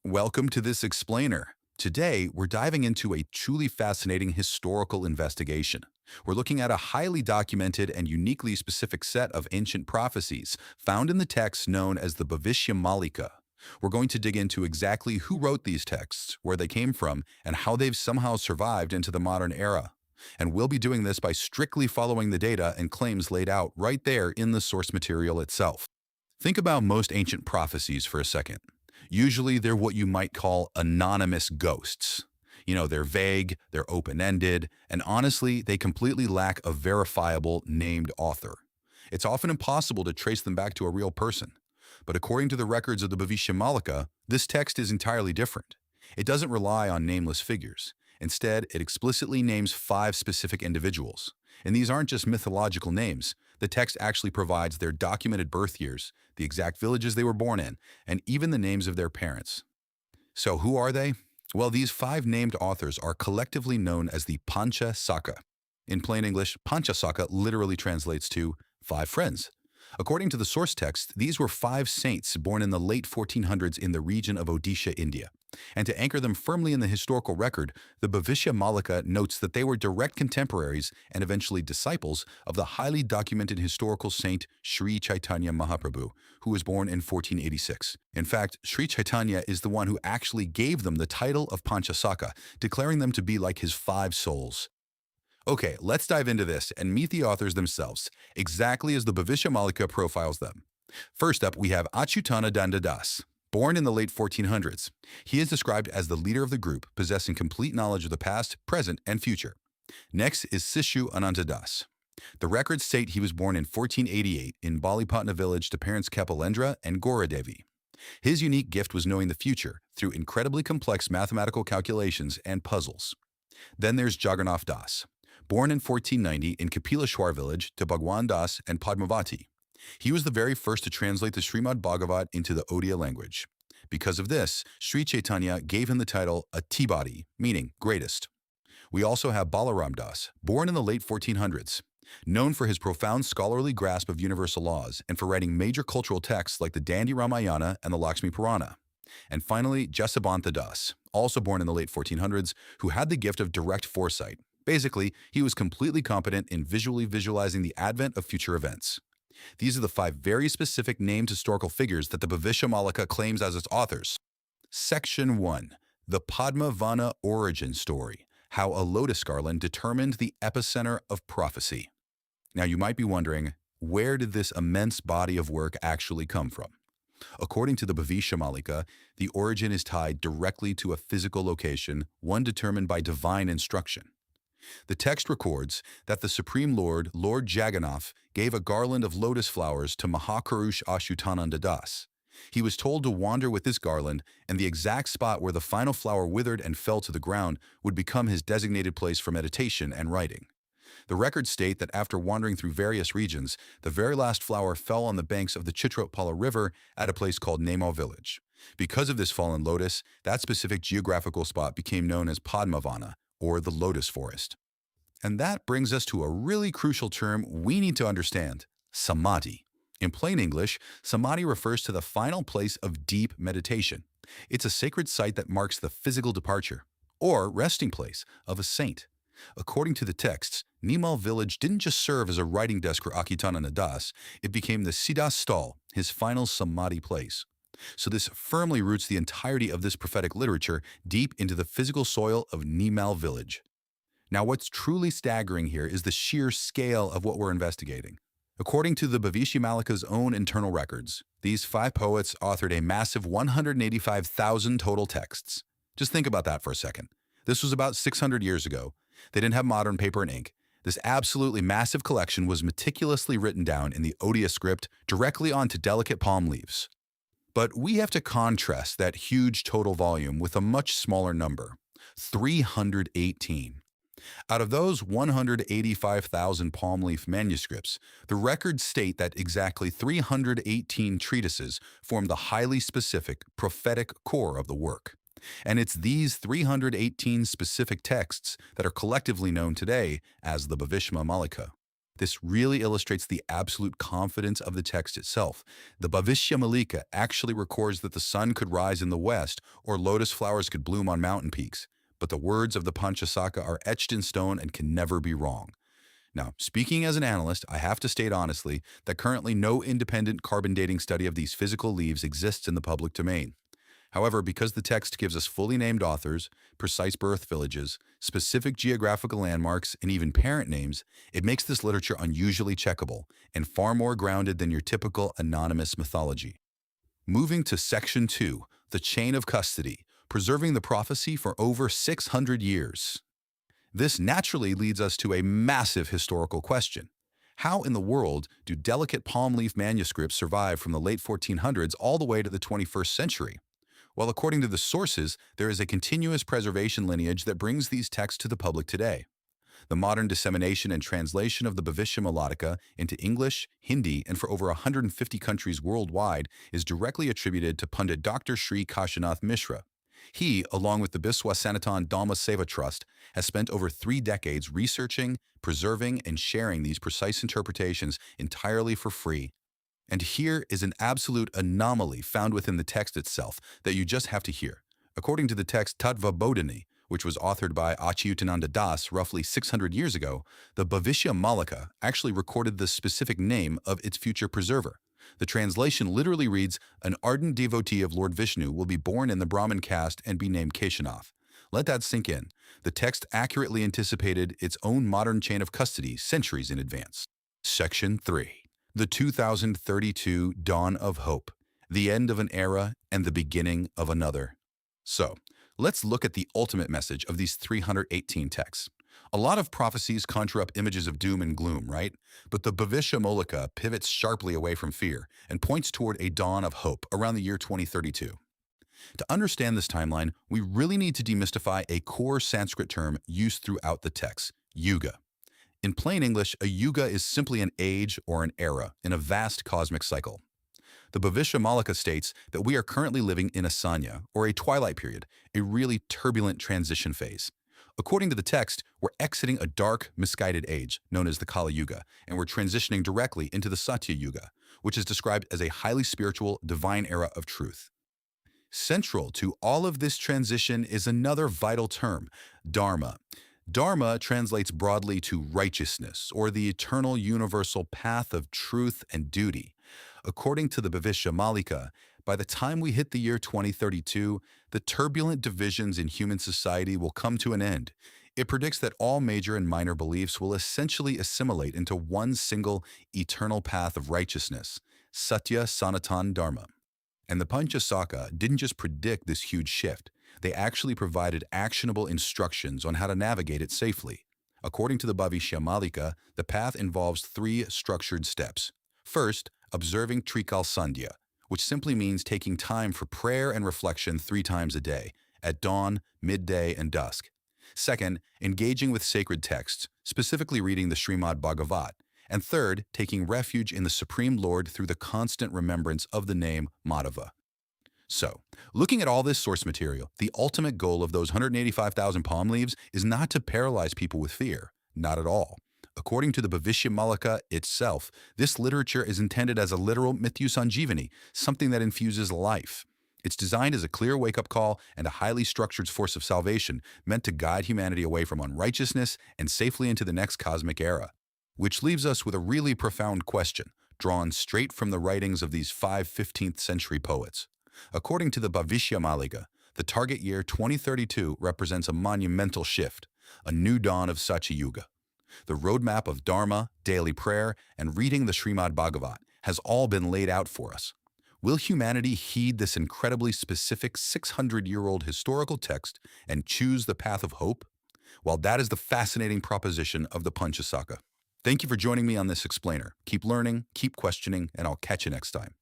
Welcome to this explainer. Today, we're diving into a truly fascinating historical investigation. We're looking at a highly documented and uniquely specific set of ancient prophecies found in the texts known as the Bhavishya Malika. We're going to dig into exactly who wrote these texts, where they came from, and how they've somehow survived into the modern era. And we'll be doing this by strictly following the data and claims laid out right there in the source material itself. Think about most ancient prophecies for a second. Usually they're what you might call anonymous ghosts. They're vague, they're open-ended, and honestly, they completely lack a verifiable named author. It's often impossible to trace them back to a real person. But according to the records of the Bhavishya Malika, this text is entirely different. It doesn't rely on nameless figures. Instead, it explicitly names 5 specific individuals. And these aren't just mythological names. The text actually provides their documented birth years, the exact villages they were born in, and even the names of their parents. So who are they? Well, these 5 named authors are collectively known as the Panchasakha. In plain English, Panchasakha literally translates to 5 friends. According to the source text, these were 5 saints born in the late 1400s in the region of Odisha, India. And to anchor them firmly in the historical record, the Bhavishya Malika notes that they were direct contemporaries and eventually disciples of the highly documented historical saint Sri Chaitanya Mahaprabhu, who was born in 1486. In fact, Sri Chaitanya is the one who actually gave them the title of Panchasakha, declaring them to be like his 5 souls. Okay, let's dive into this and meet the authors themselves, exactly as the Bhavishya Malika profiles them. First up, we have Achyutananda Das. Born in the late 1400s, he is described as the leader of the group, possessing complete knowledge of the past, present, and future. Next is Sishu Ananta Das. The records state he was born in 1488 in Balipatna village to parents Kapilendra and Gauradevi. His unique gift was knowing the future through incredibly complex mathematical calculations and puzzles. Then there's Jagannath Das. Born in 1490 in Kapileshwar village to Bhagwan Das and Padmavati. He was the very first to translate the Srimad Bhagavat into the Odia language. Because of this, Sri Chaitanya gave him the title Atibadi, meaning greatest. We also have Balaram Das, born in the late 1400s. Known for his profound scholarly grasp of universal laws and for writing major cultural texts like the Dandi Ramayana and the Lakshmi Purana. And finally, Jasobanta Das, also born in the late 1400s, who had the gift of direct foresight. Basically, he was completely competent in visually visualizing the advent of future events. These are the 5 very specific named historical figures that the Bhavishya Malika claims as its authors. Section 1. The Padma Vana Origin Story, how a lotus garland determined the epicenter of prophecy. Now you might be wondering, where did this immense body of work actually come from? According to the Bhavishya Malika, the origin is tied directly to a physical location, one determined by divine instruction. The text records that the Supreme Lord, Lord Jagannath, gave a garland of lotus flowers to Mahapurush Achyutananda Das. He was told to wander with this garland, and the exact spot where the final flower withered and fell to the ground would become his designated place for meditation and writing. The records state that after wandering through various regions, the very last flower fell on the banks of the Chitrapala River at a place called Nemal village. Because of this fallen lotus, that specific geographical spot became known as Padma Vana, or the lotus forest. And that brings us to a really crucial term we need to understand: samadhi. In plain English, samadhi refers to the final place of deep meditation. It's a sacred site that marks the physical departure, or resting place, of a saint. According to the texts, Nemal village didn't just serve as a writing desk for Achyutananda Das, it became the Siddha stall, his final samadhi place. So this firmly roots the entirety of this prophetic literature deep into the physical soil of Nemal village. Now what's truly staggering here is the sheer scale of what we're investigating. According to the Bhavishya Malika's own internal records, these 5 poets authored a massive 185,000 total texts. Just think about that for a second. This was about 600 years ago. They didn't have modern paper and ink. This absolutely massive collection was meticulously written down in the Odia script directly onto delicate palm leaves. But we have to contrast that huge total volume with a much smaller number: 318. Out of those 185,000 palm leaf manuscripts, the records state that exactly 318 treatises form the highly specific, prophetic core of the work. And it's these 318 specific texts that are collectively known today as the Bhavishya Malika. This really illustrates the absolute confidence of the text itself. The Bhavishya Malika actually records that the sun could rise in the west or lotus flowers could bloom on mountain peaks. But the words of the Panchasakha are etched in stone and can never be wrong. Now, speaking as an analyst, I have to state honestly that currently no independent carbon dating study of these physical leaves exists in the public domain. However, because the text gives us fully named authors, precise birth villages, specific geographical landmarks, and even parent names, it makes this literature unusually checkable and far more grounded than your typical anonymous mythology. Moving to Section 2, the chain of custody, preserving the prophecy for over 600 years. This naturally leads us to a massive historical question. How in the world do delicate palm leaf manuscripts survive from the late 1400s all the way to the 21st century? Well, according to the sources, there is a continuous preservation lineage that brings these texts to the public today. The modern dissemination and translation of the Bhavishya Malika into English, Hindi, and for over 150 countries worldwide is directly attributed to Pundit Dr. Sri Kashinath Mishra. He, along with the Biswa Sanatan Dhamma Seva Trust, has spent over 3 decades researching, preserving, and sharing these precise interpretations entirely for free. And here is an absolute anomaly found within the text itself that you just have to hear. According to the text Tattva Bodhini, which was authored by Achyutananda Das roughly 600 years ago, the Bhavishya Malika actually recorded the specific name of its future preserver. The translation literally reads, "An ardent devotee of Lord Vishnu will be born in the Brahmin caste and be named Keshanath." Let that sink in. The text accurately anticipated its own modern chain of custody centuries in advance. Section 3. The 2032 Dawn of Hope, the end of an era and the beginning of another. So, let's look at the ultimate message of these 318 texts. A lot of prophecies conjure up images of doom and gloom, right? But the Bhavishya Malika pivots sharply away from fear and points toward a dawn of hope around the year 2032. To understand this timeline, we really need to demystify a core Sanskrit term used throughout the text, yuga. In plain English, a yuga is simply an age or an era in a vast cosmic cycle. The Bhavishya Malika states that we are currently living in a sanya, or a twilight period, a really turbulent transition phase. According to the text, we're exiting a dark, misguided age, known as the Kali Yuga, and we're transitioning directly into the Satya Yuga, which is described as a highly spiritual, divine era of truth. Central to all of this transition is another vital term, dharma. Dharma translates broadly to righteousness, or the eternal universal path of truth and duty. According to the Bhavishya Malika, by the time we hit the year 2032, the turbulent divisions in human society will come to an end. It predicts that all major and minor beliefs will essentially assimilate into one single eternal path of righteousness, Satya Sanatan Dharma. And the Panchasakha didn't just predict this huge shift, they actually provided actionable instructions on how to navigate it safely. According to the Bhavishya Malika, the path involves 3 structured steps. First, observing Trikal Sandhya, which simply means taking time for prayer and reflection 3 times a day, at dawn, midday, and dusk. Second, engaging with sacred texts, specifically reading the Srimad Bhagavat. And third, taking refuge in the Supreme Lord through the constant remembrance of the name Madhava. So, looking at all this source material, the ultimate goal of those 185,000 palm leaves is not to paralyze people with fear, not at all. According to the Bhavishya Malika itself, this literature is intended as a literal Mrityu Sanjivani, something that infuses life. It's designed as a clear wake-up call and a highly structured force of salvation meant to guide humanity away from unrighteousness and safely into the next cosmic era. Which leaves us with a really profound question, drawn straight from the writings of these 5 15th century poets. According to the Bhavishya Malika, the target year 2032 represents a monumental shift, a new dawn of Satya Yuga. The roadmap of Dharma, daily prayer, and reading the Srimad Bhagavat has all been laid out for us. Will humanity heed this incredibly specific 600-year-old historical text and choose the path of hope? Well, that is the fascinating proposition of the Panchasakha. Thank you for joining me on this explainer. Keep learning, keep questioning, and I'll catch you next time.